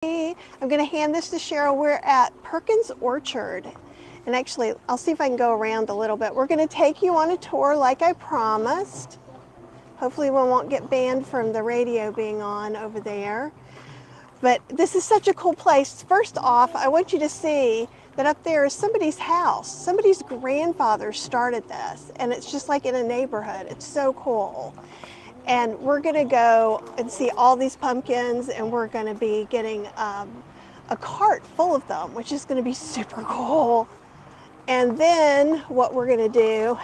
I'm going to hand this to Cheryl. We're at Perkin's Orchard. And actually, I'll see if I can go around a little bit. We're going to take you on a tour like I promised. Hopefully we won't get banned from the radio being on over there. But this is such a cool place. First off, I want you to see that up there is somebody's house. Somebody's grandfather started this, and it's just like in a neighborhood. It's so cool. And we're gonna go and see all these pumpkins, and we're gonna be getting a cart full of them, which is gonna be super cool. And then what we're gonna do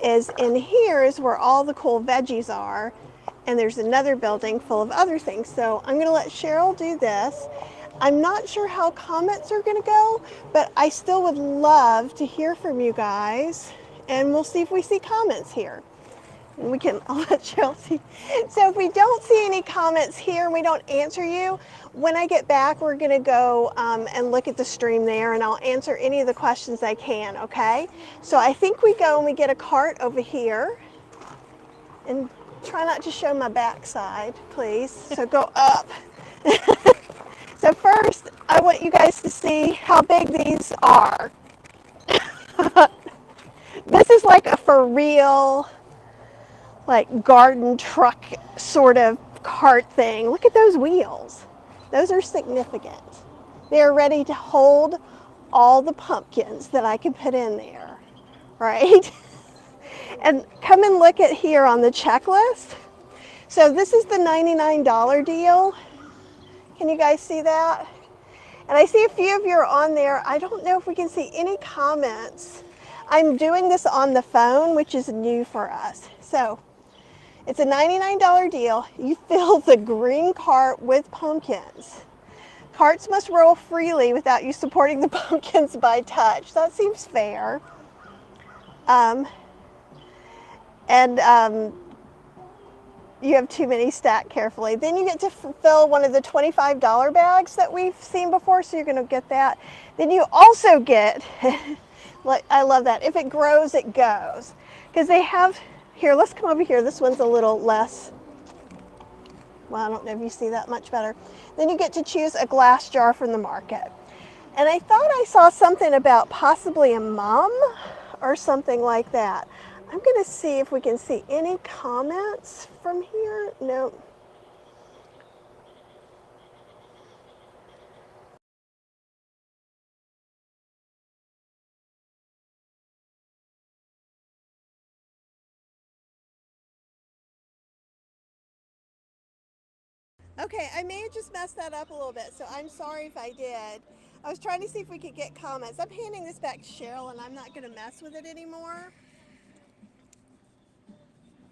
is in here is where all the cool veggies are, and there's another building full of other things. So I'm gonna let Cheryl do this. I'm not sure how comments are gonna go, but I still would love to hear from you guys, and we'll see if we see comments here. And I'll let Cheryl see. So if we don't see any comments here and we don't answer you, when I get back, we're gonna go and look at the stream there, and I'll answer any of the questions I can, okay? So I think we go and we get a cart over here, and try not to show my backside, please. So go up. So first, I want you guys to see how big these are. This is like a for real, like garden truck sort of cart thing. Look at those wheels. Those are significant. They're ready to hold all the pumpkins that I can put in there, right? And come and look at here on the checklist. So this is the $99 deal. Can you guys see that? And I see a few of you are on there. I don't know if we can see any comments. I'm doing this on the phone, which is new for us. So it's a $99 deal. You fill the green cart with pumpkins. Carts must roll freely without you supporting the pumpkins by touch. That seems fair. You have too many, stacked carefully. Then you get to fill one of the $25 bags that we've seen before, so you're going to get that. Then you also get, I love that, if it grows, it goes. Because they have, here, let's come over here. This one's a little less, well, I don't know if you see that much better. Then you get to choose a glass jar from the market. And I thought I saw something about possibly a mum or something like that. I'm going to see if we can see any comments from here. No. Okay, I may have just messed that up a little bit, so I'm sorry if I did. I was trying to see if we could get comments. I'm handing this back to Cheryl, and I'm not going to mess with it anymore.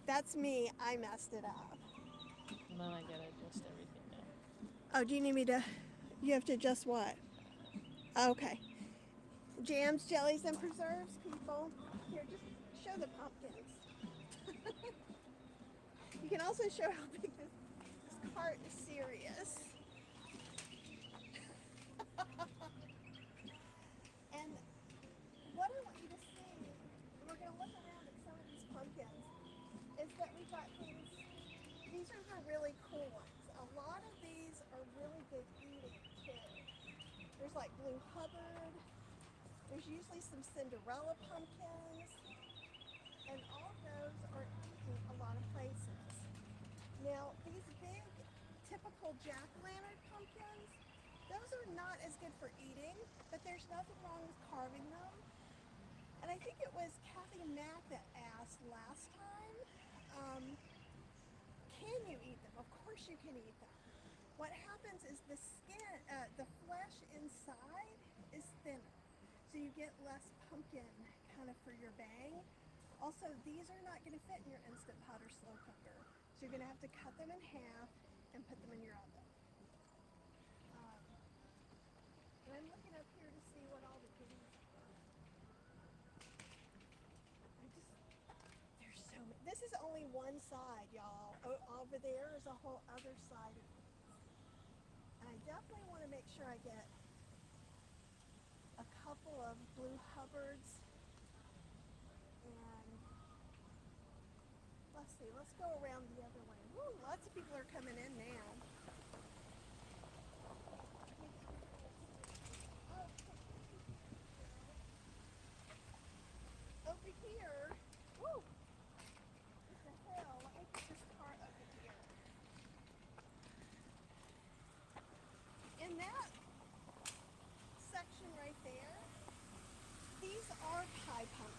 That's me. I messed it up. And then I gotta adjust everything now. Oh, do you need me to? You have to adjust what? Okay. Jams, jellies, and preserves, people. Here, just show the pumpkins. You can also show how big this cart is serious. And what I want you to see, we're going to look around at some of these pumpkins, is that we've got things, these are the really cool ones. A lot of these are really good eating too. There's like Blue Hubbard, there's usually some Cinderella pumpkins, and all of those are eaten a lot of places. Now, these big, typical jack-o'-lantern pumpkins, those are not as good for eating, but there's nothing wrong with carving them. And I think it was Kathy Mack that asked last time, can you eat them? Of course you can eat them. What happens is the skin, the flesh inside is thinner, so you get less pumpkin kind of for your bang. Also, these are not going to fit in your Instant Pot or slow cooker, so you're going to have to cut them in half and put them in your oven. And I'm looking up here to see what all the goodies are. There's so many. This is only one side, y'all. Over there is a whole other side of it. And I definitely want to make sure I get a couple of Blue Hubbards. And let's see, let's go around the other way. Woo, lots of people are coming in now.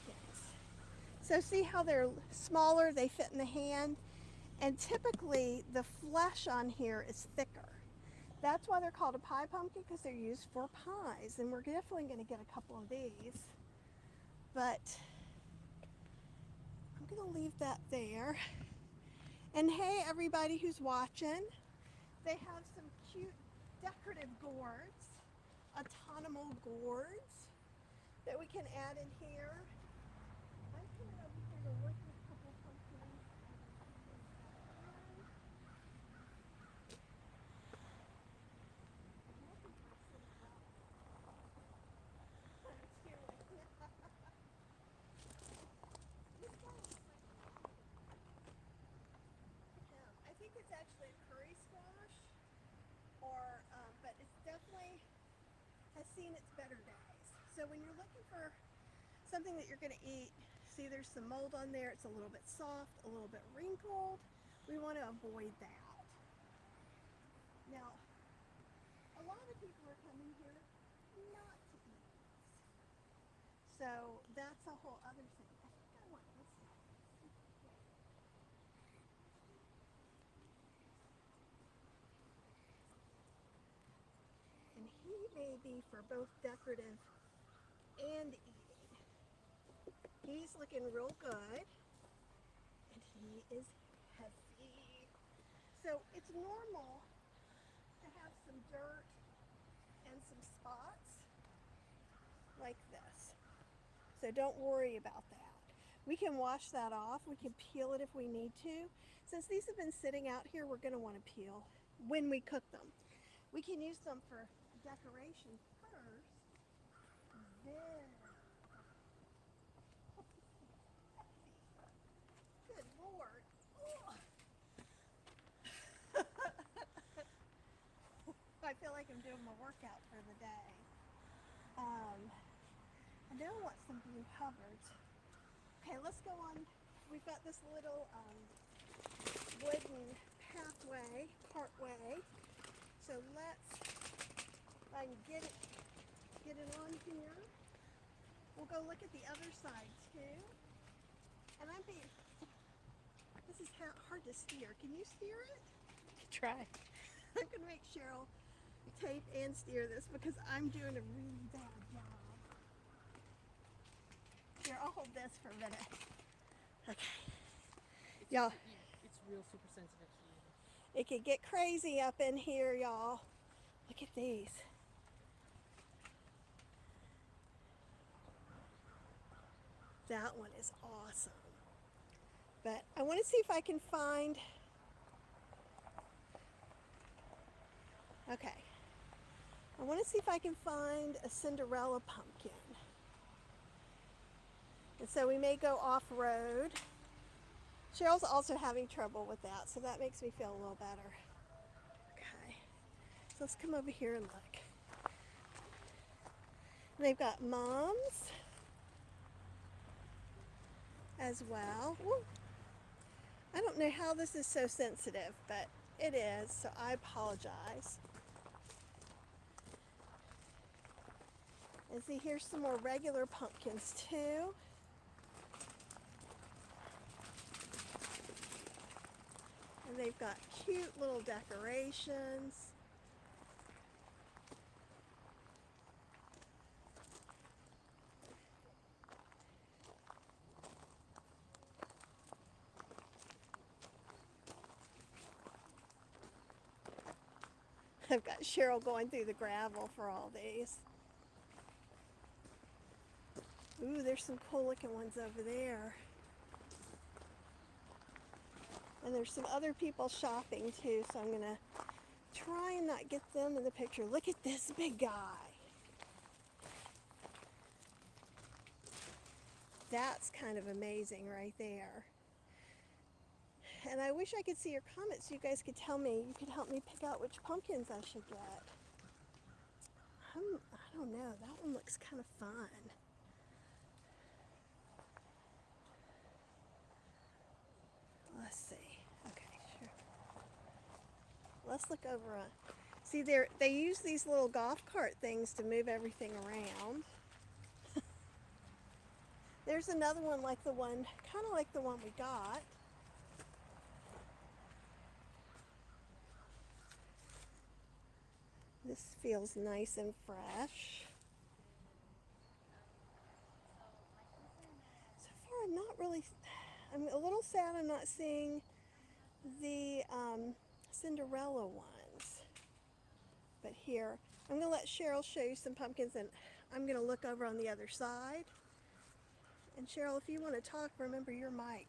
pumpkins. So see how they're smaller, they fit in the hand, and typically the flesh on here is thicker. That's why they're called a pie pumpkin, because they're used for pies, and we're definitely going to get a couple of these. But I'm going to leave that there. And hey, everybody who's watching, they have some cute decorative gourds, autumnal gourds that we can add in here. I'm coming over here to look at a couple pumpkins. I think it's actually a curry squash, or but it's definitely has seen its better days. So when you're looking for something that you're going to eat, see there's some mold on there. It's a little bit soft, a little bit wrinkled. We want to avoid that. Now, a lot of people are coming here not to eat these. So that's a whole other thing. I think I want this one. And he may be for both decorative and eating. He's looking real good, and he is heavy. So it's normal to have some dirt and some spots like this. So don't worry about that. We can wash that off. We can peel it if we need to. Since these have been sitting out here, we're going to want to peel when we cook them. We can use them for decoration first. Then, good Lord. Oh. I feel like I'm doing my workout for the day. I now want some blue Hubbards. Okay, let's go on. We've got this little wooden pathway, partway. So let's, if I can get it on here. We'll go look at the other side too. And this is hard to steer. Can you steer it? Try. I'm gonna make Cheryl tape and steer this because I'm doing a really bad job. Here, I'll hold this for a minute. Okay. Y'all, It's real super sensitive to you. it can get crazy up in here, y'all. Look at these. That one is awesome. But I want to see if I can find, okay. I want to see if I can find a Cinderella pumpkin. And so we may go off-road. Cheryl's also having trouble with that, so that makes me feel a little better. Okay, so let's come over here and look. They've got moms as well. Ooh. I don't know how this is so sensitive, but it is, so I apologize. And see, here's some more regular pumpkins too. And they've got cute little decorations. I've got Cheryl going through the gravel for all these. Ooh, there's some cool looking ones over there. And there's some other people shopping too, so I'm gonna try and not get them in the picture. Look at this big guy. That's kind of amazing right there. And I wish I could see your comments so you guys could tell me, you could help me pick out which pumpkins I should get. I don't know, that one looks kind of fun. Let's see. Okay, sure. Let's look over on. See, they use these little golf cart things to move everything around. There's another one like the one, kind of like the one we got. This feels nice and fresh. So far, I'm a little sad I'm not seeing the Cinderella ones. But here, I'm going to let Cheryl show you some pumpkins, and I'm going to look over on the other side. And Cheryl, if you want to talk, remember your mic.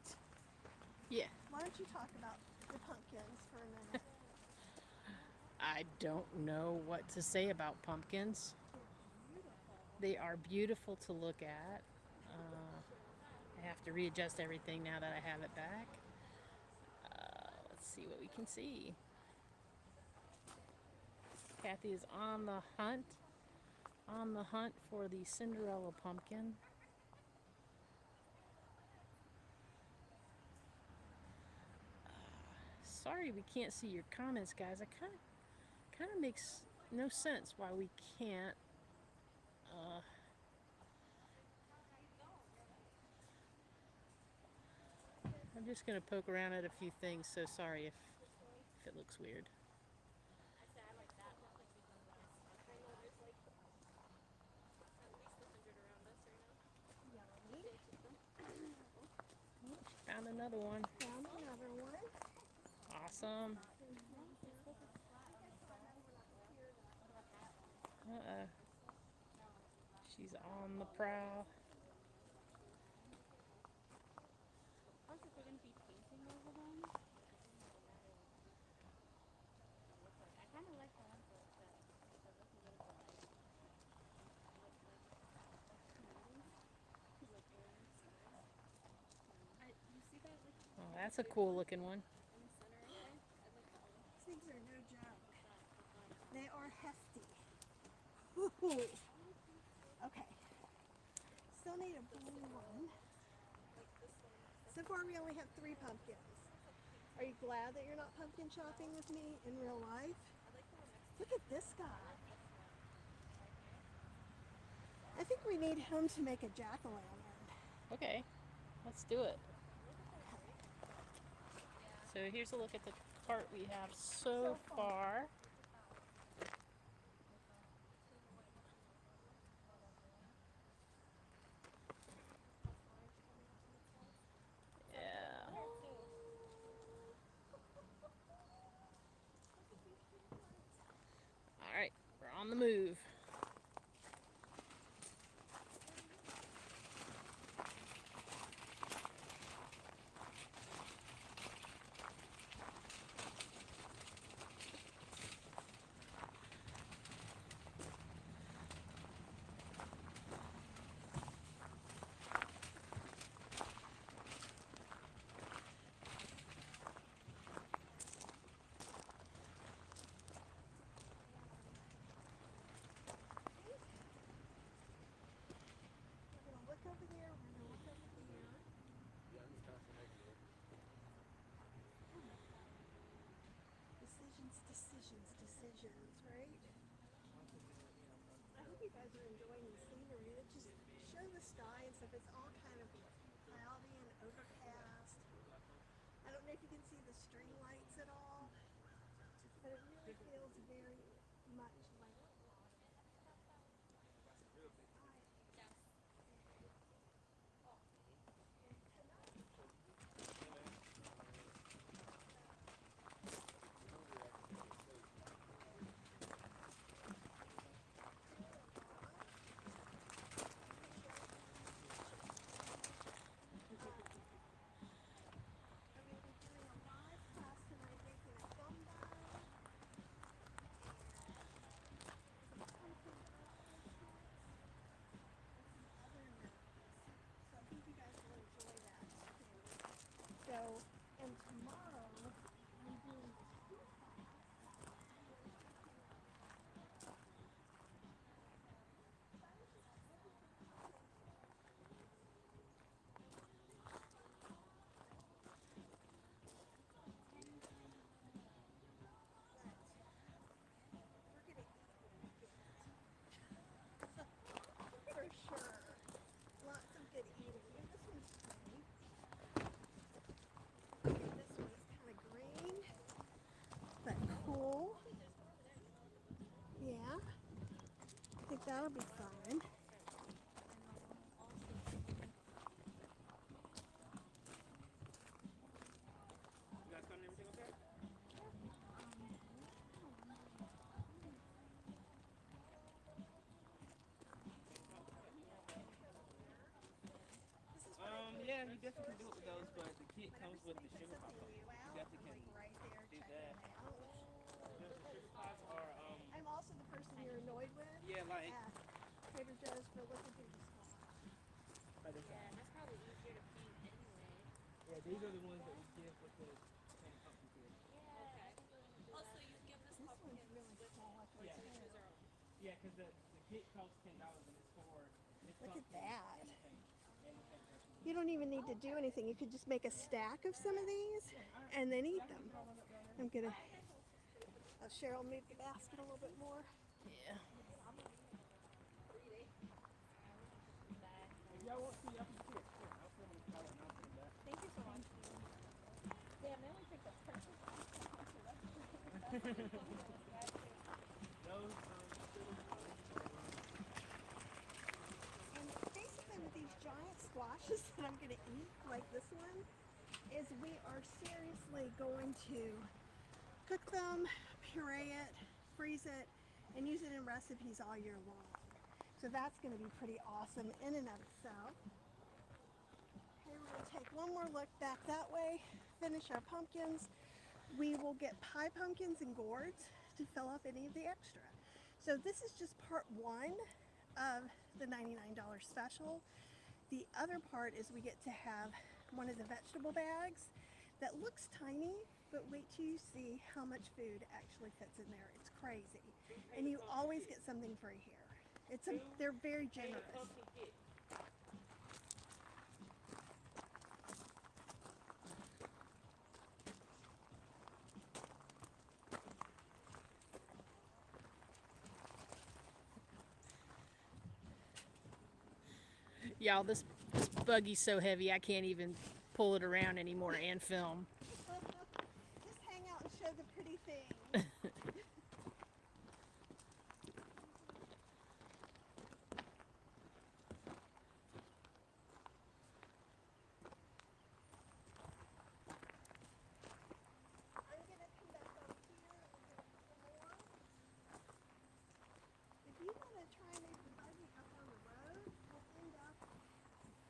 Yeah. Why don't you talk about the pumpkins for a minute? I don't know what to say about pumpkins. They are beautiful to look at. I have to readjust everything now that I have it back. Let's see what we can see. Kathy is on the hunt for the Cinderella pumpkin. Sorry we can't see your comments, guys. It kind of makes no sense why we can't. I'm just gonna poke around at a few things, so sorry if it looks weird. Found another one. Found another one. Awesome. Uh-oh. She's on the prowl. I was if we're going to be painting over them. I kind of like that. You see that? Like, Oh, that's a cool looking one. in the center right there? I like that one. These things are no joke. They are hefty. Ooh. Okay. Still need a blue one. So far we only have 3 pumpkins. Are you glad that you're not pumpkin shopping with me in real life? Look at this guy. I think we need him to make a jack-o'-lantern. Okay, let's do it. So here's a look at the cart we have so far. Yeah. All right, we're on the move. We're going to look over there. We're going to look over here. Decisions, right? I hope you guys are enjoying the scenery. It just show the sky and stuff. It's all kind of cloudy and overcast. I don't know if you can see the string lights at all, but it really feels very much like I'm going to be doing a live class tonight making a gumbo. That'll be fun. You guys got everything okay? Yeah, you definitely can do it with those, but the kit comes with the sugar pop. You definitely can do that. The sugar pops are I'm also the person you're annoyed with. yeah, like At Trader Joe's for looking through the stuff. Yeah, that's probably easier to paint anyway. yeah, these are the ones that we give with the painted pumpkin kit. Okay. Also, you give this This one's really small. I Yeah. can see. Yeah, because the kit costs $10 and it's for Look at that. and the paint. And the paint brush. You don't even need to do anything. You could just make a stack of some of these and then eat them. I'm gonna have Cheryl move the basket a little bit more. Yeah. If y'all want to see, y'all can see it. Here, I'll film this palette and I'll put it back. Thank you so much. Damn, they only picked the perfect Those, And basically with these giant squashes that I'm gonna eat, like this one, is we are seriously going to cook them, puree it, freeze it, and use it in recipes all year long. So that's gonna be pretty awesome in and of itself. Okay, we're gonna take one more look back that way, finish our pumpkins. We will get pie pumpkins and gourds to fill up any of the extra. So this is just part one of the $99 special. The other part is we get to have one of the vegetable bags that looks tiny, but wait till you see how much food actually fits in there. It's crazy. And you always get something free here. They're very generous. Y'all, this buggy's so heavy I can't even pull it around anymore and film. Just hang out and show the pretty things. I'm gonna come back over here and we'll get some more. If you want to try and make the buggy up on the road, we'll end up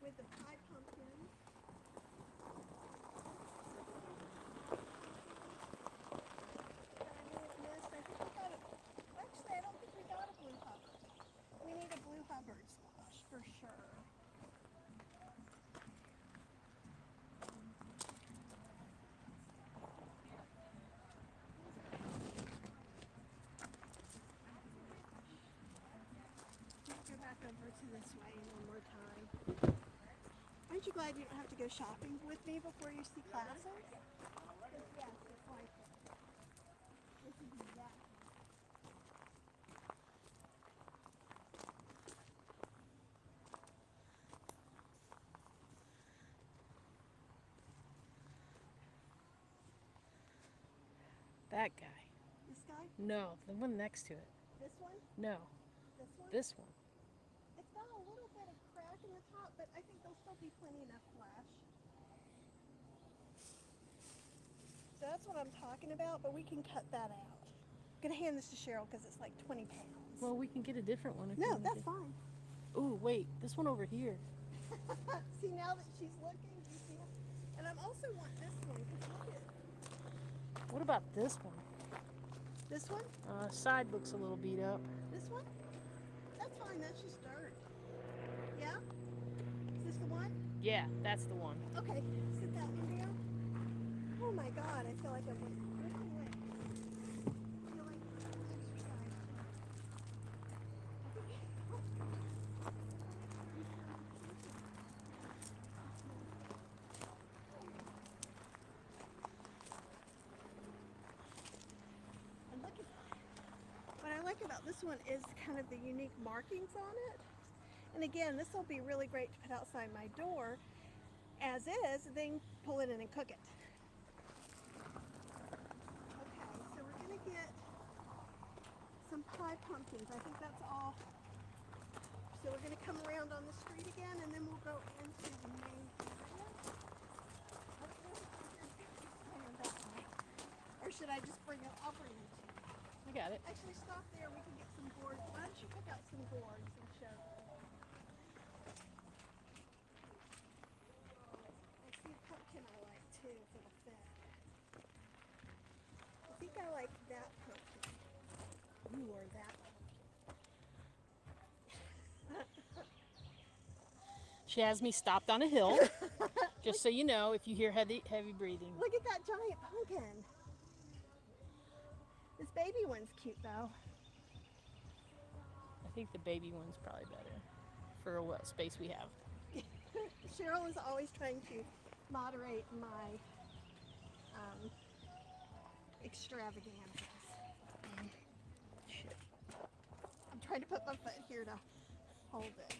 with the pie pumpkins. That I may have missed. I think we got a, actually, I don't think we got a blue Hubbard. We need a blue Hubbard squash for sure. Let's go back over to this way one more time. Aren't you glad you don't have to go shopping with me before you see classes? Yes, it's like this is exactly. That guy. This guy? No, the one next to it. This one? No, This one? this one. It's got a little bit of crack in the top, but I think there'll still be plenty enough flesh. So that's what I'm talking about, but we can cut that out. I'm gonna hand this to Cheryl because it's like 20 pounds. Well, we can get a different one. If you No, wanna that's get- fine. Ooh, wait, this one over here. See, now that she's looking, do you see it? And I also want this one, because look at What about this one? this one, Side looks a little beat up. this one. That's fine, that's just dirt. Yeah? Is this the one? Yeah, that's the one. Okay, sit that one down. Oh my God, I feel like I'm lifting weights. I feel like I'm exercising. And look at what I like about this one is kind of the unique markings on it. And again, this will be really great to put outside my door as is, and then pull it in and cook it. Okay, so we're gonna get some pie pumpkins. I think that's all So we're going to come around on the street again, and then we'll go into the main area. Or should I just bring it? I'll bring it to you. I got it. Actually, stop there. We can get some boards. Why don't you pick out some boards and show them? I see a pumpkin I like too, if it'll fit. I think I like that pumpkin. Ooh, or that pumpkin. She has me stopped on a hill. Just so you know, if you hear heavy breathing. Look at that giant pumpkin. This baby one's cute though. I think the baby one's probably better for what space we have. Cheryl is always trying to moderate my extravaganzas. Shit. I'm trying to put my foot here to hold it.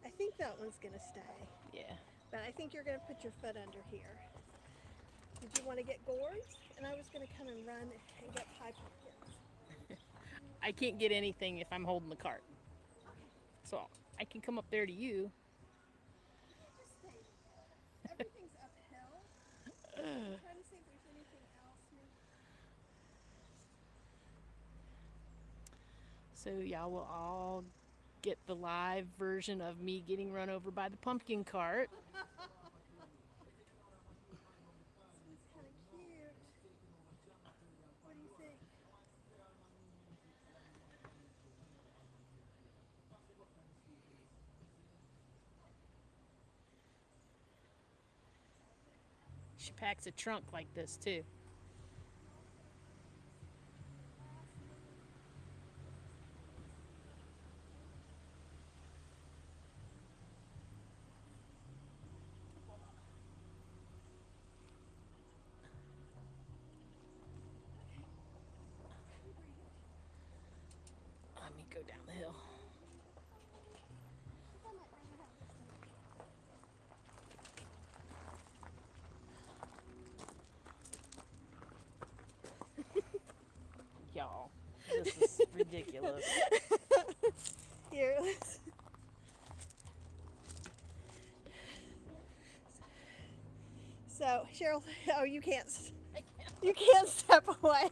I think that one's gonna stay, Yeah. but I think you're gonna put your foot under here. Did you want to get gourds? And I was gonna come and run and get pie pumpkins. I can't get anything if I'm holding the cart. So I can come up there to you. Just stay. Everything's uphill. I'm trying to see if there's anything else. So y'all will all get the live version of me getting run over by the pumpkin cart. It's kind of cute. What do you think? She packs a trunk like this too. Let me go down the hill. Y'all, this is ridiculous. Here. So Cheryl, oh, you can't step away.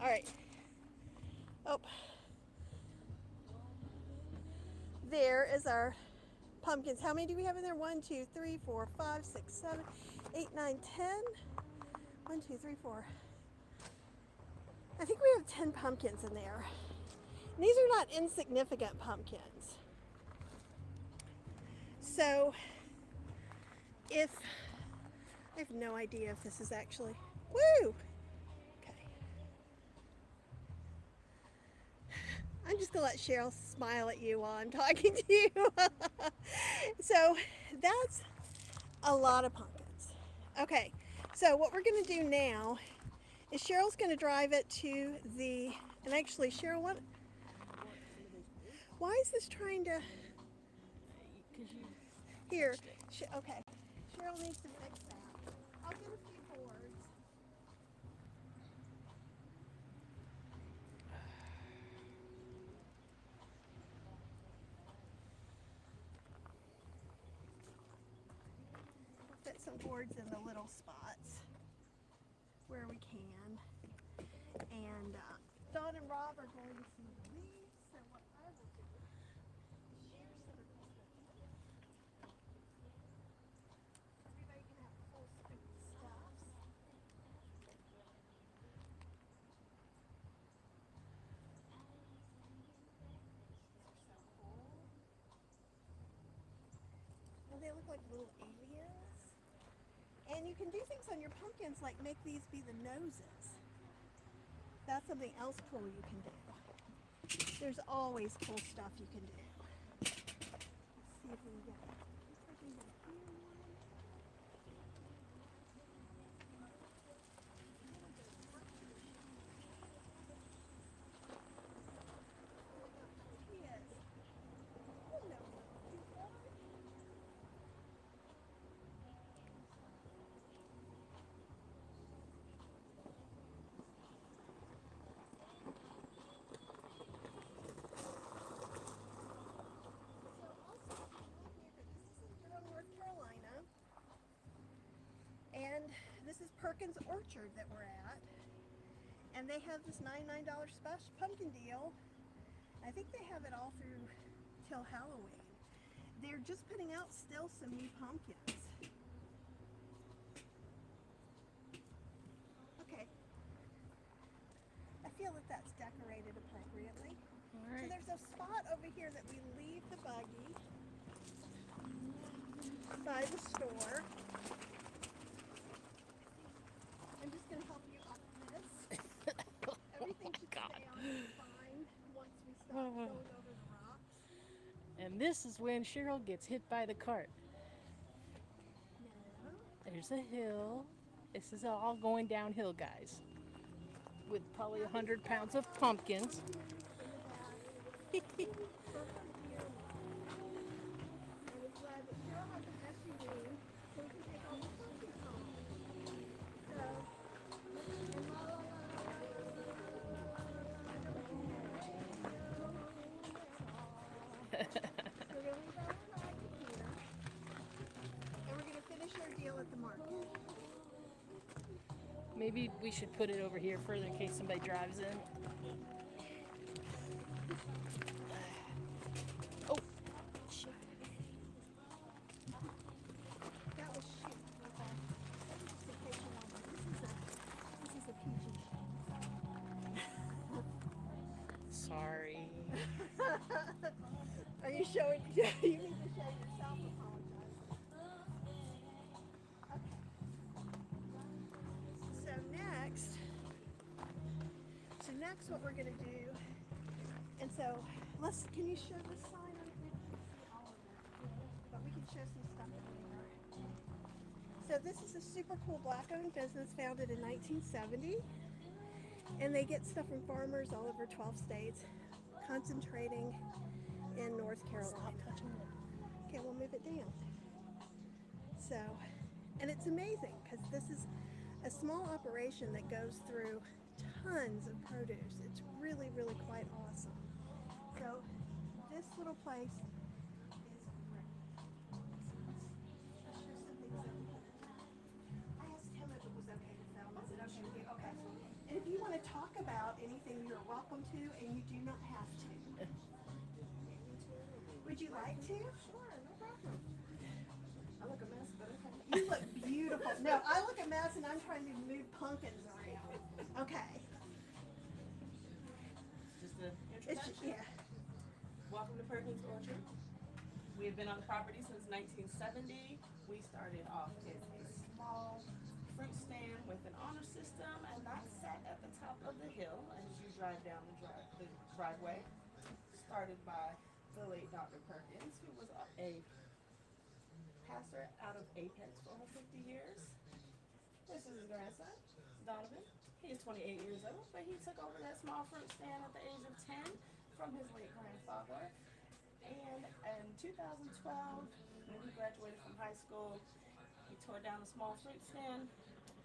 All right. Oh, there is our pumpkins. How many do we have in there? 1, 2, 3, 4, 5, 6, 7, 8, 9, 10. 1, 2, 3, 4. I think we have 10 pumpkins in there. And these are not insignificant pumpkins. So if, I have no idea if this is actually, woo! Okay. I'm just gonna let Cheryl smile at you while I'm talking to you. So that's a lot of pumpkins. Okay, so what we're gonna do now is Cheryl's gonna drive it to the, and actually Cheryl, why is this trying to, here, okay, Cheryl needs to fix that. I'll get a few boards. We'll fit some boards in the little spots where we can. And Dawn and Rob are going to see the leaves, so what I will do is share some of these with you. Everybody can have a full scoop of stuffs. These are so cool. Well, they look like little aliens. And you can do things on your pumpkins like make these be the noses. That's something else cool you can do. There's always cool stuff you can do. Let's see if we can get it. Looks like we have a few more. this is Perkins Orchard that we're at. And they have this $99 special pumpkin deal. I think they have it all through till Halloween. They're just putting out still some new pumpkins. Okay. I feel that that's decorated appropriately. All So right. there's a spot over here that we leave the buggy by the store. I'm just going to help you up this. Everything should stay on fine once we stop going over the rocks. And this is when Cheryl gets hit by the cart. No. There's a hill. This is all going downhill, guys. With probably 100 pounds of pumpkins. And we're going to finish our deal at the market. Maybe we should put it over here further in case somebody drives in. Oh, shit. That was shoot. Okay. Just in case you want. This is a PG Sorry. Are you showing? You need to show yourself. Apologize. Okay. So next, what we're gonna do, and so can you show this sign? I don't think you can see all of it, but we can show some stuff later. So this is a super cool black-owned business founded in 1970, and they get stuff from farmers all over 12 states, concentrating in North Carolina. Okay, we'll move it down. So, and it's amazing because this is a small operation that goes through tons of produce. It's really, really quite awesome. So, this little place is great. I'll share some things over here. I asked him if it was okay to film. Is it okay with you? Okay. And if you want to talk about anything, you're welcome to, and you do not have to. Would you like to? Sure, no problem. I look a mess, but okay. You look beautiful. No, I look a mess and I'm trying to move pumpkins around. Okay. Just an It's, introduction. yeah. Welcome to Perkins Orchard. We have been on the property since 1970. We started off as a small fruit stand with an honor system, and that sat at the top of the hill as you drive down the driveway. Started by the late Dr. Perkins, who was a pastor out of Apex for over 50 years. This is his grandson, Donovan. He is 28 years old, but he took over that small fruit stand at the age of 10 from his late grandfather. And in 2012, when he graduated from high school, he tore down a small fruit stand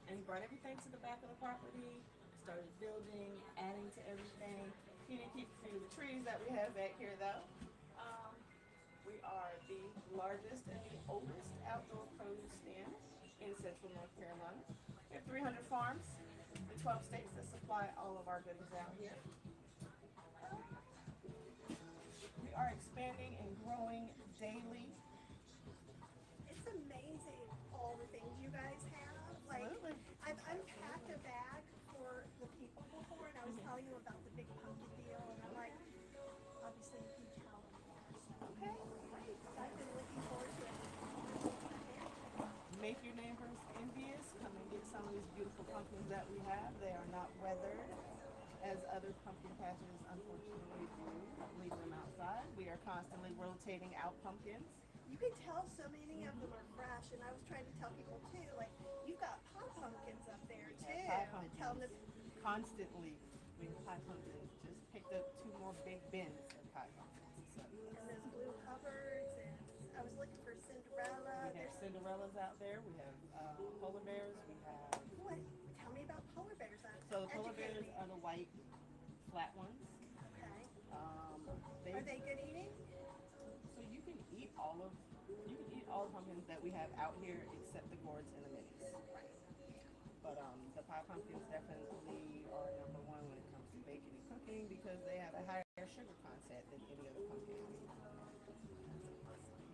and he brought everything to the back of the property, started building, adding to everything. He didn't keep a few of the trees that we have back here though. We are the largest and the oldest outdoor produce stand in central North Carolina. We have 300 farms in 12 states that supply all of our goodies out here. We are expanding and growing daily. It's amazing all the things you guys have. Like, Absolutely. I've unpacked a bag for the people before, and I was telling you about the big pumpkin deal, and I'm like, obviously, a huge Halloween. Okay. Great. I've been looking forward to it. Make your neighbors envious. Come and get some of these beautiful pumpkins that we have. They are not weathered as other pumpkin patches unfortunately do. Leave them outside. We are constantly rotating out pumpkins. You can tell so many of them are fresh, and I was trying to tell people too, like, you've got pie pumpkins up there too. Pie And tell them pumpkins. Constantly, we have pie pumpkins. Just picked up 2 more big bins of pie pumpkins. So, and those blue cupboards, and I was looking for Cinderella. we have Cinderellas out there. We have polar bears. We have What? Tell me about polar bears. so the polar Educate bears me. are the white, flat ones. Okay. They Are they good eating? So you can eat all the pumpkins that we have out here except the gourds and the minis. Right. But the pie pumpkins definitely are number one when it comes to baking and cooking because they have a higher sugar content than any other pumpkin.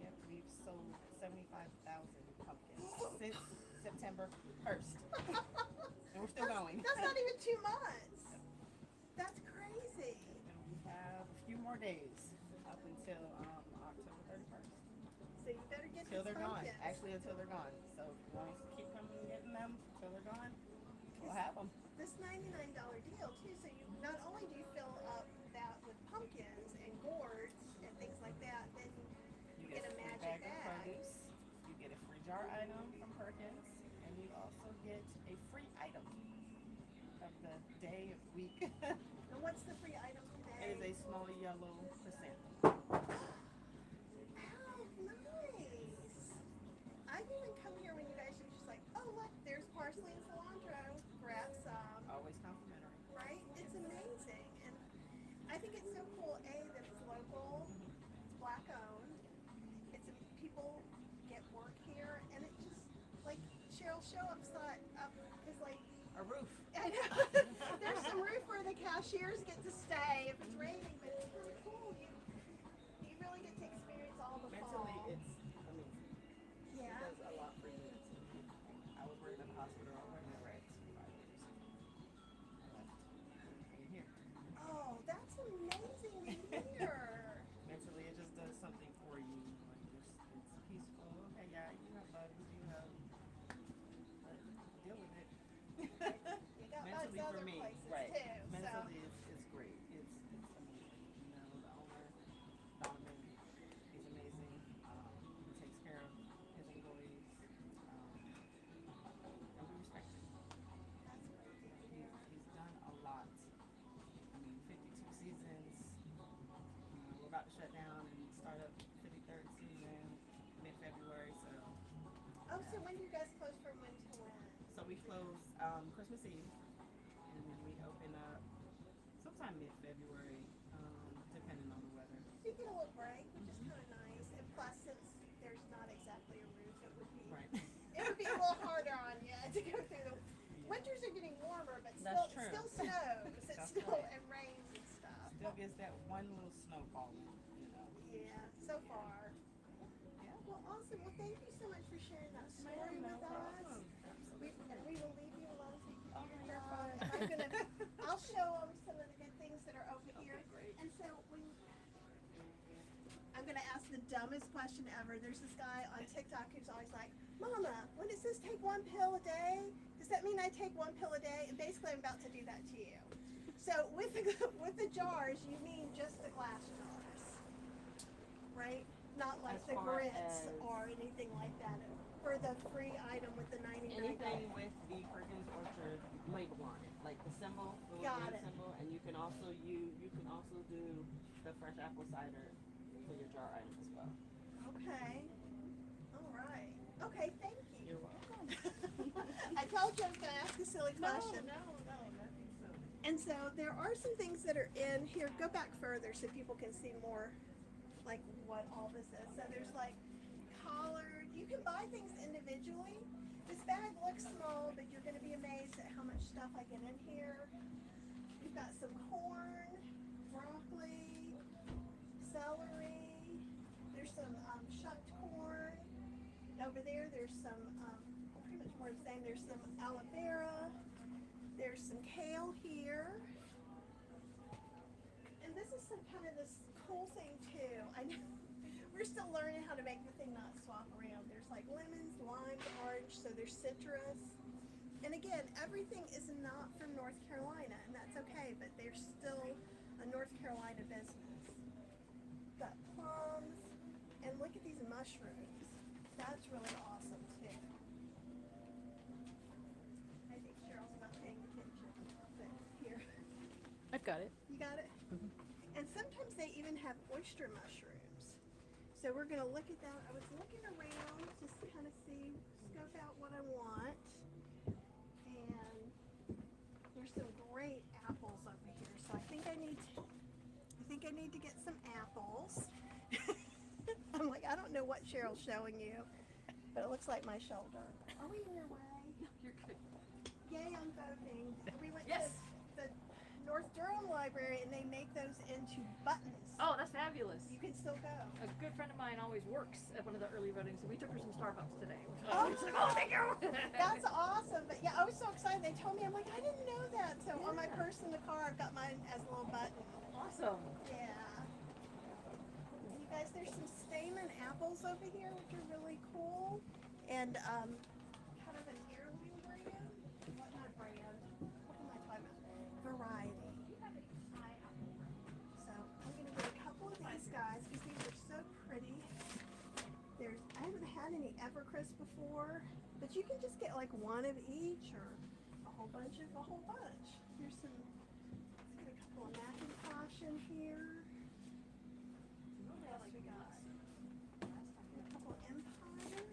Yep, we've sold 75,000 pumpkins since September 1st. And we're still going. That's not even 2 months. That's crazy. And we have a few more days up until October 31st. So you better get Until these they're gone. pumpkins. Actually, until they're gone. So if you want to keep coming and getting them until they're gone, we'll have them. This $99 deal too, so you not only do you fill up that with pumpkins and gourds and things like that, then You get a free magic bag of bag. produce. You get a free jar item from Perkins, and you also get a free item of the day, week. It And what's the free item today? is a small yellow percent. Oh, nice. I've even come here when you guys are just like, oh look, there's parsley and cilantro. Grab some. Always complimentary. Right? It's amazing. And I think it's so cool, A, that it's local, it's black owned, people get work here, and it just, like, Cheryl Showup's thought up is like, A roof. I know, there's some roof where the cashiers get to stay if it's raining, but it's really cool. You really get to experience all the Mentally, fall. it's amazing. It Yeah. does a lot for you. I was working at the hospital. I was working at Rex for 5 years. I left. I'm here. Oh, that's amazing to hear. Mentally, it just does something for you. Like it's peaceful. Okay, yeah, you have bugs, you have, but deal with it. You got bugs Mentally for other me, places right? too. Mentally, it's great. It's amazing. You know, the owner, Donovan, he's amazing. He takes care of his employees, and we respect him. That's great to hear. He's done a lot. I mean, 52 seasons. We're about to shut down and start up 53rd season mid-February. Oh, so when do you guys close from when to when? So we close Christmas Eve, and then we open up sometime mid-February, depending on the weather. You get a little break, which is kind of nice. And plus, since there's not exactly a roof, it would be Right. it would be a little harder on you to go through the winters are getting warmer, but That's still true. still snows. It That's still right. and rains and stuff. Still gets that one little snow falling, you know. Yeah, so far. Yeah. Well, awesome. Well, thank you so much for sharing that story No with us. problem. And we will leave you alone so you Oh, can do you're your fine. job. I'll show them some of the good things that are over here. great. And so I'm gonna ask the dumbest question ever. There's this guy on TikTok who's always like, "Mama, when it says take 1 pill a day, does that mean I take 1 pill a day?" And basically, I'm about to do that to you. So with the jars, you mean just the glass jars, right? Not like As the far grits as- or anything like that. For the free item with the 99. Anything with the Perkins Orchard label on it, like the symbol, the little Got green it. symbol, and you can also do the fresh apple cider for your jar item as well. Okay. All right. Okay, thank you. You're welcome. I told you I was going to ask a silly question. nothing silly. And so there are some things that are in here. Go back further so people can see more like what all this is. So there's like collard. You can buy things individually. This bag looks small, but you're going to be amazed at how much stuff I get in here. We've got some corn, broccoli, celery. There's some shucked corn. Over there's some pretty much more the same. There's some aloe vera. There's some kale here. And this is some kind of this cool thing too. I know we're still learning how to make the thing not swap around. There's like lemons, limes, orange, so there's citrus. And again, everything is not from North Carolina, and that's okay, but they're still a North Carolina business. Got plums, and look at these mushrooms. That's really awesome too. I think Cheryl's not paying attention, but here, I've got it. you got it? And sometimes they even have oyster mushrooms. So we're gonna look at that. I was looking around just to kind of see, scope out what I want. And there's some great apples over here. So I think I need to get some apples. I'm like, I don't know what Cheryl's showing you, but it looks like my shoulder. Are we in your way? You're good. yay on voting. We went Yes. to the North Durham Library and they make those into buttons. Oh, that's fabulous. You can still go. A good friend of mine always works at one of the early voting, so we took her some Starbucks today. Oh. She's like, oh, thank you. That's awesome. But yeah, I was so excited. They told me, I'm like, I didn't know that. So on my purse in the car, I've got mine as a little button. Awesome. Yeah. You guys, there's some Stamen apples over here, which are really cool. And kind of an heirloom brand. What, not brand. What am I talking about? Variety. So I'm going to get a couple of these guys because these are so pretty. I haven't had any Evercrisp before, but you can just get like one of each or a whole bunch of a whole bunch. Here's some, let's get a couple of Macintosh in here. What else we got? A couple of Empires.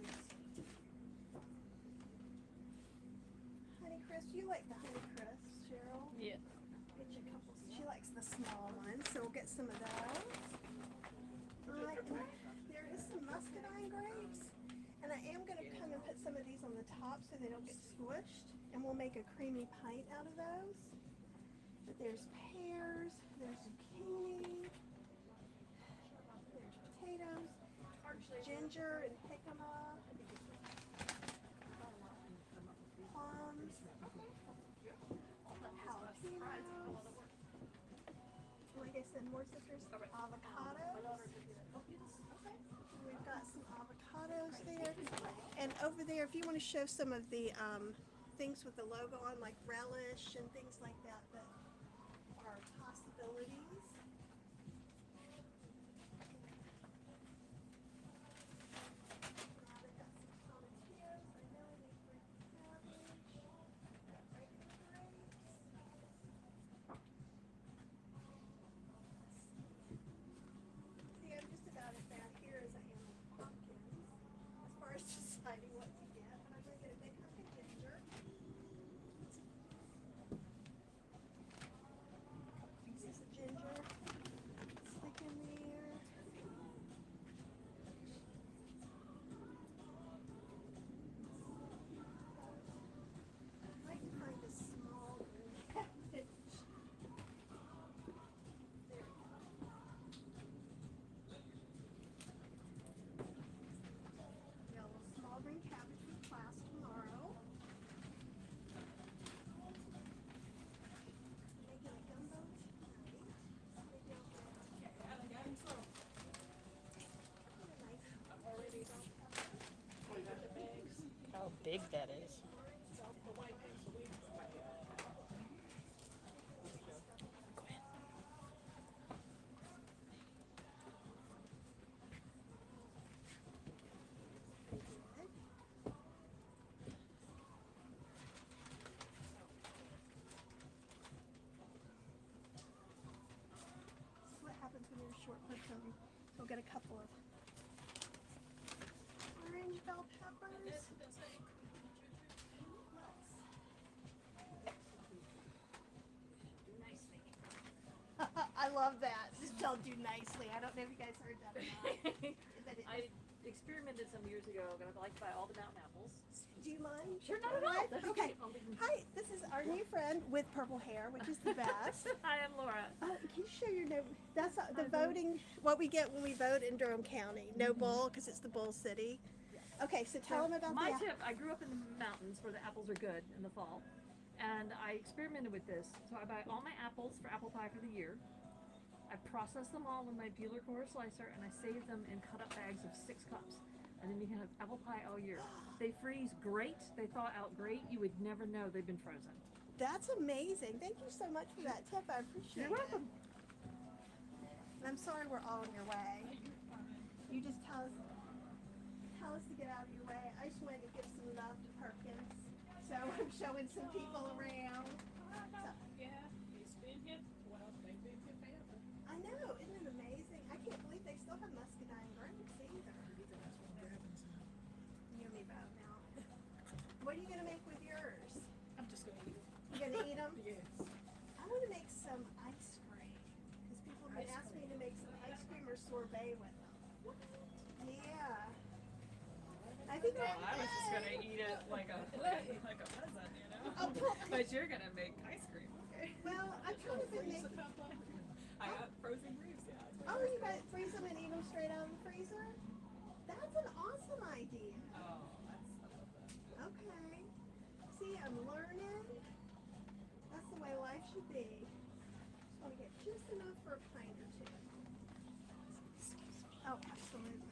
Honeycrisp, you like the Honeycrisp, Cheryl? Yeah. Get you a couple, she likes the small ones, so we'll get some of those. There is some muscadine grapes, and I am going to come and put some of these on the top so they don't get squished, and we'll make a creamy pint out of those. But there's pears, there's zucchini, there's potatoes, ginger and jicama, plums, jalapenos. Like I said, more citrus, avocados. We've got some avocados there. And over there, if you want to show some of the things with the logo on, like relish and things like that, that are possibilities. They've got some tomatillos. I know I need green cabbage. Regular grapes. See, I'm just about as bad here as I am with pumpkins, as far as deciding what to get. But I'm going to get a big hunk of ginger. Pieces of ginger. Stick in there. I might find a small green cabbage. There we go. Yeah, a little small green cabbage for class tomorrow. Making a gumbo tonight. Maybe I'll get a nice How big that is. This is what happens when you're short for children. We'll get a couple of orange bell peppers. I love that. Just don't do nicely. I don't know if you guys heard that or not. But it I experimented some years ago, and I'd like to buy all the mountain apples. do you mind? Sure, not at all. That's Okay. okay. Hi, this is our new friend with purple hair, which is the best. Hi, I'm Laura. Can you show your name? That's the voting, what we get when we vote in Durham County. No bull, because it's the bull city. Okay, so tell them about My the tip, I grew up in the mountains where the apples are good in the fall. And I experimented with this. So I buy all my apples for apple pie for the year. I process them all in my peeler core slicer and I save them in cut up bags of 6 cups. And then you can have apple pie all year. They freeze great. They thaw out great. You would never know they've been frozen. That's amazing. Thank you so much for that tip. I appreciate You're it. welcome. And I'm sorry we're all in your way. You just tell us to get out of your way. I just wanted to give some love to Perkins. So I'm showing some people around. So, Yeah, he's been here. Well, they've been here forever. I know, isn't it amazing? I can't believe they still have muscadine grapes either. You and me both now. What are you gonna make with yours? I'm just gonna eat it. You gonna eat them? Yes. I want to make some ice cream because people have been asking me to make some ice cream or sorbet with them. Yeah. I think I was just gonna eat it like a present, you know? Oh, But you're gonna make ice cream. Okay. Well, I've kind of been Freeze a making. couple. I got frozen grapes, yeah. Oh, you guys freeze them and eat them straight out of the freezer? That's an awesome idea. Oh, that's I love that. Okay. See, I'm learning. That's the way life should be. Just want to get just enough for a pint or two. Oh, absolutely.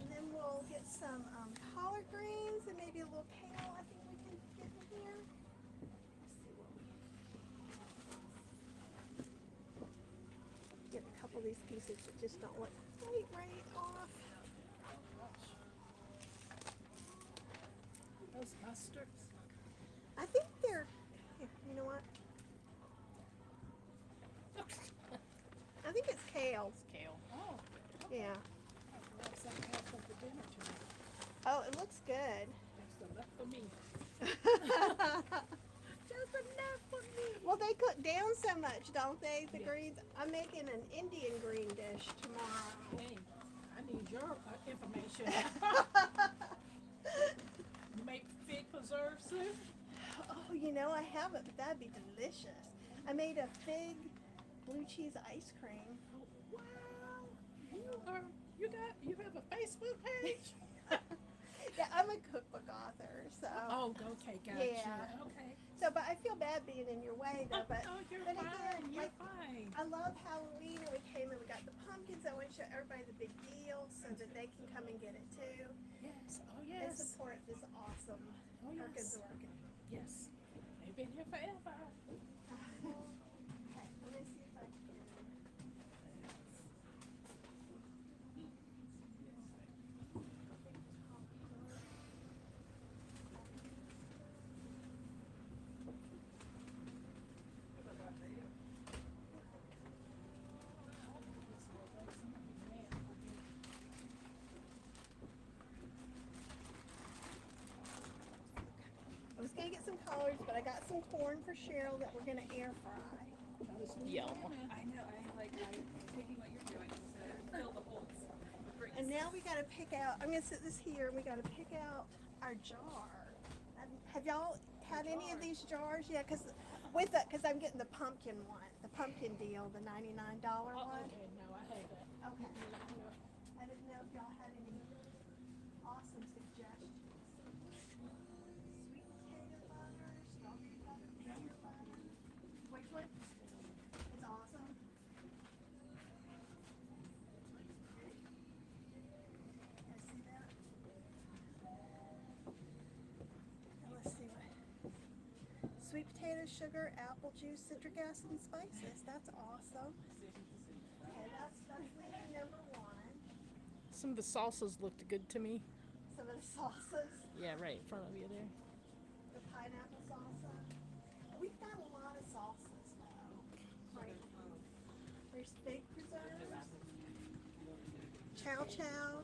And then we'll get some collard greens and maybe a little kale. I think we can get in here. Let's see what we get. A couple of these pieces that just don't look quite right off. Those mustards. I think they're. Here, you know what? I think it's kale. It's kale. Oh, Yeah. I have some kale for dinner tonight. Oh, it looks good. That's enough for me. Just enough for me. Well, they cook down so much, don't they? The Yeah. greens. I'm making an Indian green dish tomorrow. Hey, I need your information. You make fig preserve soup? Oh, you know I haven't, but that'd be delicious. I made a fig blue cheese ice cream. Wow. You have a Facebook page? Yeah, I'm a cookbook author, so. Oh, okay, gotcha. Yeah. Okay. So, but I feel bad being in your way though. But Oh, you're but fine. again, You're like, fine. I love Halloween, and we came and we got the pumpkins. I want to show everybody the big deal so that they can come and get it too. Yes. Oh, And yes. support this awesome Oh, Perkins yes. orchid. Yes. They've been here forever. Okay, let me see if I can. I was gonna get some collards, but I got some corn for Cheryl that we're gonna air fry. Yum. I know, I'm taking what you're doing to fill the holes. Great. And now we gotta pick out. I'm gonna sit this here, and we gotta pick out our jar. Have y'all had any of these jars? Yeah, cause I'm getting the pumpkin one, the pumpkin deal, the $99 Oh, one. okay, no, I have that. Okay. I didn't know if y'all had any awesome suggestions. Sweet potato butter, strawberry butter, peanut butter. Which one? It's awesome. Guys see that? Now let's see what. Sweet potato, sugar, apple juice, citric acid, and spices. That's awesome. Okay, that's leading number one. Some of the salsas looked good to me. Some of the salsas. Yeah, right in front of you there. The pineapple salsa. We've got a lot of salsas now. Right. There's fig preserves, chow chow,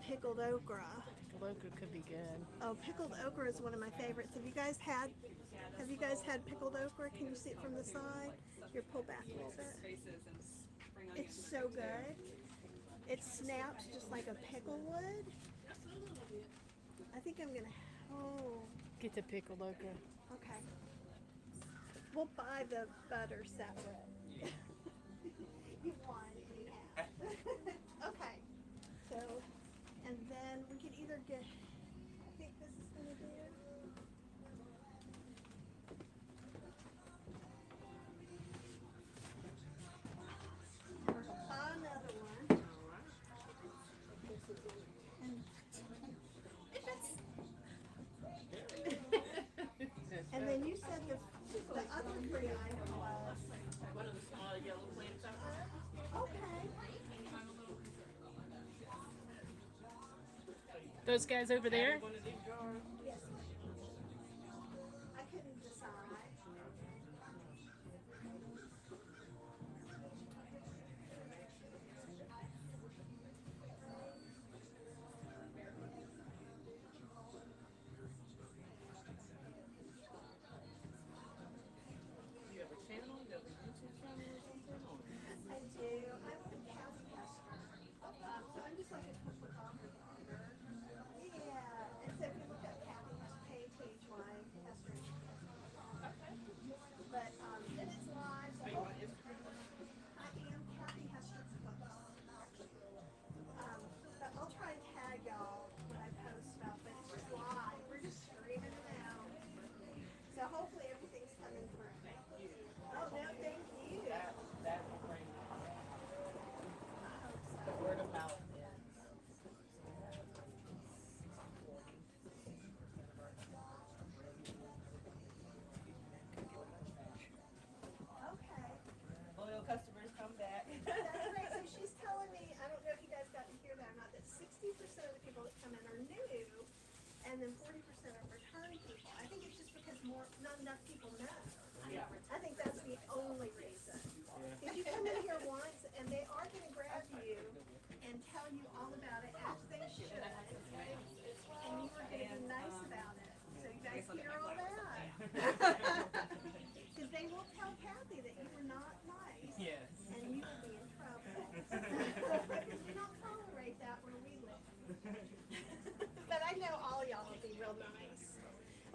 pickled okra. Pickled okra could be good. Oh, pickled okra is one of my favorites. Have you guys had pickled okra? Can you see it from the side? Here, pull back a little bit. Spaces and spring onions. It's so good. It snaps just like a pickle would. I think I'm gonna. Oh, Get the pickled okra. okay. We'll buy the butter separate. You won, we have. Okay. So, and then we can either get. I think this is gonna do. We're gonna buy another one. And then you said the other three items was. One of the small yellow plants out there. Okay. Those guys over there? One of these jars. Yes. I couldn't decide. You have a channel? You have a YouTube channel or something? I do. I'm a cow tester. So I'm just like a cookbook author. Yeah. And so if Because they will tell Kathy that you were not nice. Yes. And you will be in trouble. Because we don't tolerate that where we live. But I know all y'all will be real nice.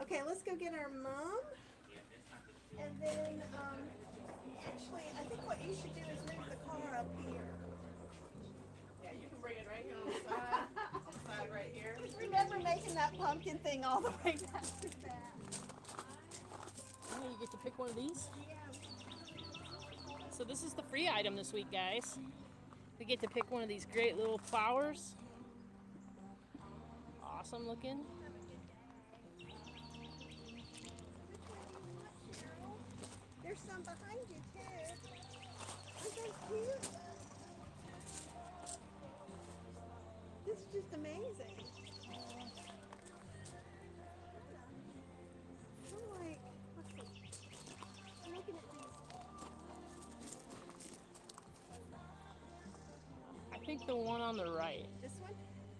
Okay, let's go get our mom. And then, actually, I think what you should do is move the car up here. Yeah, you can bring it right here on the side. Side right here. Remember making that pumpkin thing all the way back to that. Oh, you get to pick one of these. Yeah. So this is the free item this week, guys. We get to pick one of these great little flowers. Awesome looking. There's some behind you too. Aren't they cute? This is just amazing. I'm like, let's see. I'm looking at these. I think the one on the right. This one?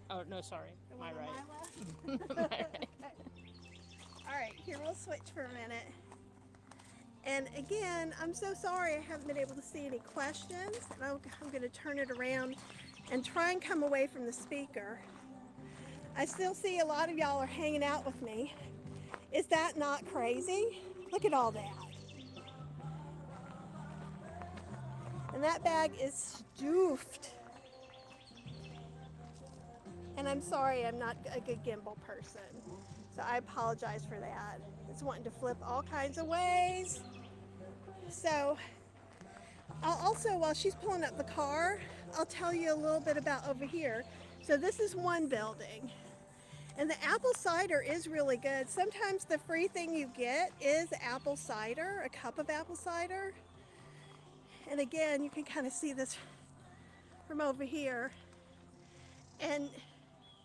Oh, no, sorry. The My one right. on my left? My right. All right, here we'll switch for a minute. And again, I'm so sorry I haven't been able to see any questions. And I'm going to turn it around and try and come away from the speaker. I still see a lot of y'all are hanging out with me. Is that not crazy? Look at all that. And that bag is stuffed. And I'm sorry, I'm not a good gimbal person. So I apologize for that. It's wanting to flip all kinds of ways. So I'll also, while she's pulling up the car, I'll tell you a little bit about over here. So this is one building. And the apple cider is really good. Sometimes the free thing you get is apple cider, a cup of apple cider. And again, you can kind of see this from over here. And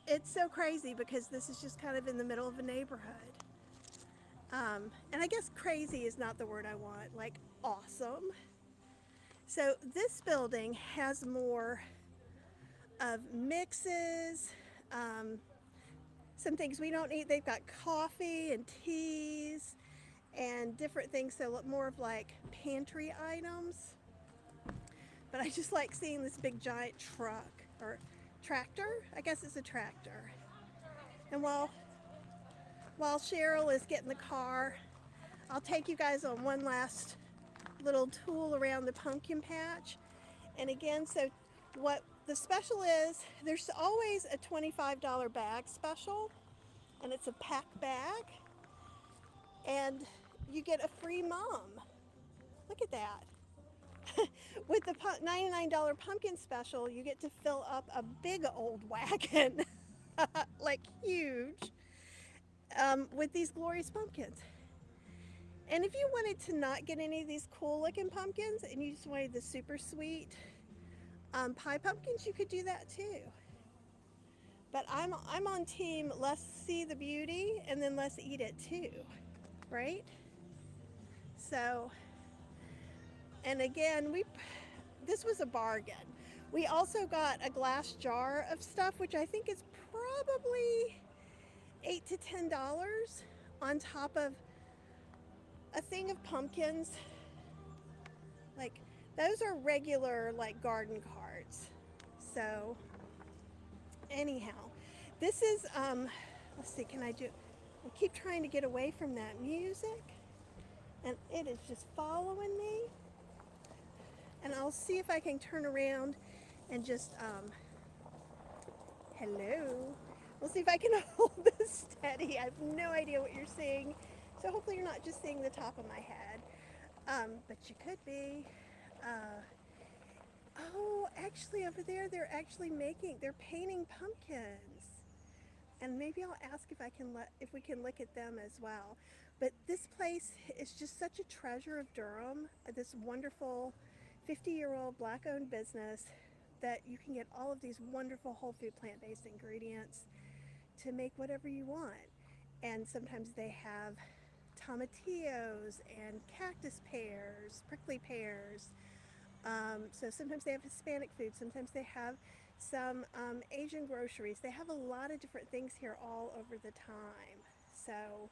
it's so crazy because this is just kind of in the middle of a neighborhood. And I guess crazy is not the word I want, like awesome. So this building has more of mixes, some things we don't eat. They've got coffee and teas and different things, so more of like pantry items. But I just like seeing this big giant truck or tractor. I guess it's a tractor. And while Cheryl is getting the car, I'll take you guys on one last little tool around the pumpkin patch. And again, so what the special is, there's always a $25 bag special, and it's a pack bag, and you get a free mom. Look at that. With the $99 pumpkin special, you get to fill up a big old wagon, like huge, with these glorious pumpkins. And if you wanted to not get any of these cool looking pumpkins and you just wanted the super sweet pie pumpkins, you could do that too. But I'm on team let's see the beauty and then let's eat it too, right? So, and again, this was a bargain. We also got a glass jar of stuff, which I think is probably $8 to $10 on top of a thing of pumpkins. Like, those are regular, like, garden carts. So, anyhow, this is, let's see, I keep trying to get away from that music, and it is just following me. And I'll see if I can turn around and just, hello. We'll see if I can hold this steady. I have no idea what you're seeing. So hopefully you're not just seeing the top of my head. But you could be. Oh, actually over there, they're painting pumpkins. And maybe I'll ask if we can look at them as well. But this place is just such a treasure of Durham, this wonderful 50-year-old Black-owned business that you can get all of these wonderful whole food plant-based ingredients to make whatever you want. And sometimes they have tomatillos and cactus pears, prickly pears. So sometimes they have Hispanic food, sometimes they have some Asian groceries. They have a lot of different things here all over the time. So,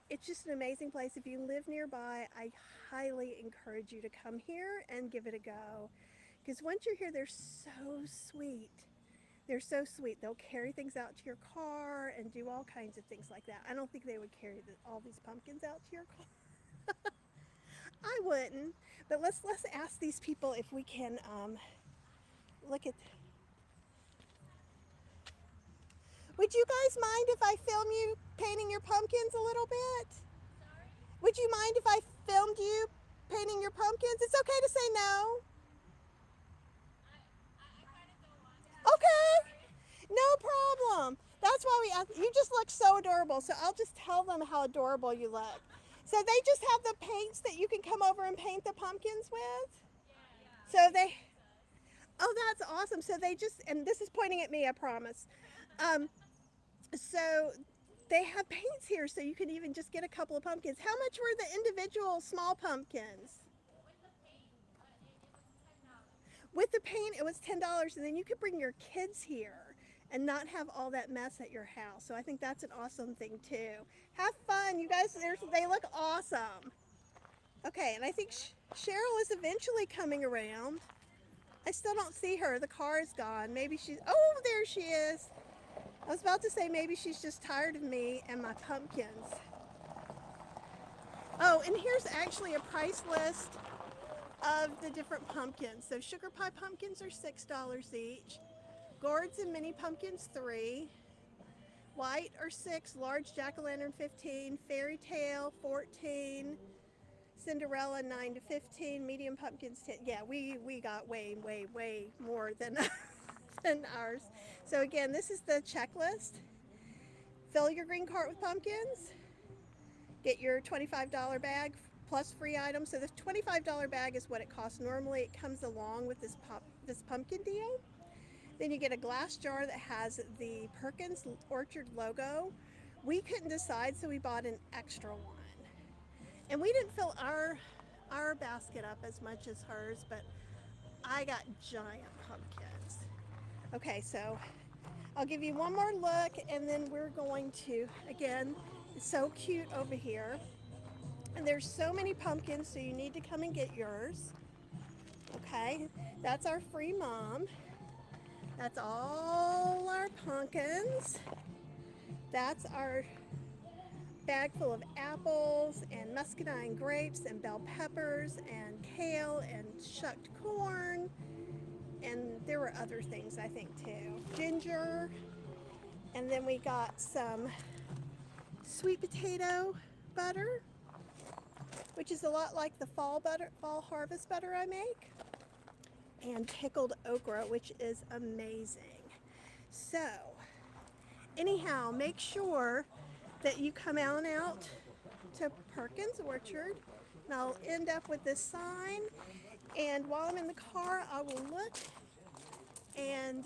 it's just an amazing place. If you live nearby, I highly encourage you to come here and give it a go. Because once you're here, they're so sweet. They're so sweet. They'll carry things out to your car and do all kinds of things like that. I don't think they would carry all these pumpkins out to your car. I wouldn't. But let's ask these people if we can look at. Would you guys mind if I film you painting your pumpkins a little bit? Sorry? Would you mind if I filmed you painting your pumpkins? It's okay to say no. I kind of don't want to. Okay. No problem. That's why we asked. You just look so adorable. So I'll just tell them how adorable you look. So they just have the paints that you can come over and paint the pumpkins with. So they. Oh, that's awesome. So they just, and this is pointing at me, I promise. So they have paints here, so you can even just get a couple of pumpkins. How much were the individual small pumpkins? With the paint, it was $10, and then you could bring your kids here and not have all that mess at your house. So I think that's an awesome thing too. Have fun, you guys. They look awesome. Okay, and I think Cheryl is eventually coming around. I still don't see her. The car is gone. Maybe she's. Oh, there she is. I was about to say maybe she's just tired of me and my pumpkins. Oh, and here's actually a price list of the different pumpkins. So sugar pie pumpkins are $6 each. Gourds and mini pumpkins $3. White are $6. Large jack-o'-lantern $15. Fairy tale $14. Cinderella $9 to $15. Medium pumpkins $10. Yeah, we got way more than than ours. So again, this is the checklist. Fill your green cart with pumpkins. Get your $25 bag plus free items. So the $25 bag is what it costs. Normally it comes along with this pumpkin deal. Then you get a glass jar that has the Perkins Orchard logo. We couldn't decide, so we bought an extra one. And we didn't fill our basket up as much as hers, but I got giant pumpkins. Okay, so I'll give you one more look, and then we're going to, again, it's so cute over here. And there's so many pumpkins, so you need to come and get yours. Okay, that's our free mom. That's all our pumpkins. That's our bag full of apples and muscadine grapes and bell peppers and kale and shucked corn. And there were other things, I think, too. Ginger. And then we got some sweet potato butter, which is a lot like the fall harvest butter I make. And pickled okra, which is amazing. So, anyhow, make sure that you come out to Perkins Orchard. And I'll end up with this sign. And while I'm in the car, I will look, and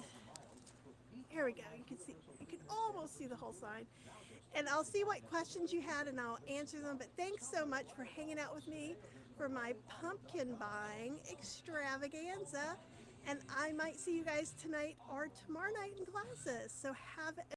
here we go. You can almost see the whole sign. And I'll see what questions you had, and I'll answer them. But thanks so much for hanging out with me for my pumpkin buying extravaganza. And I might see you guys tonight or tomorrow night in classes. So have a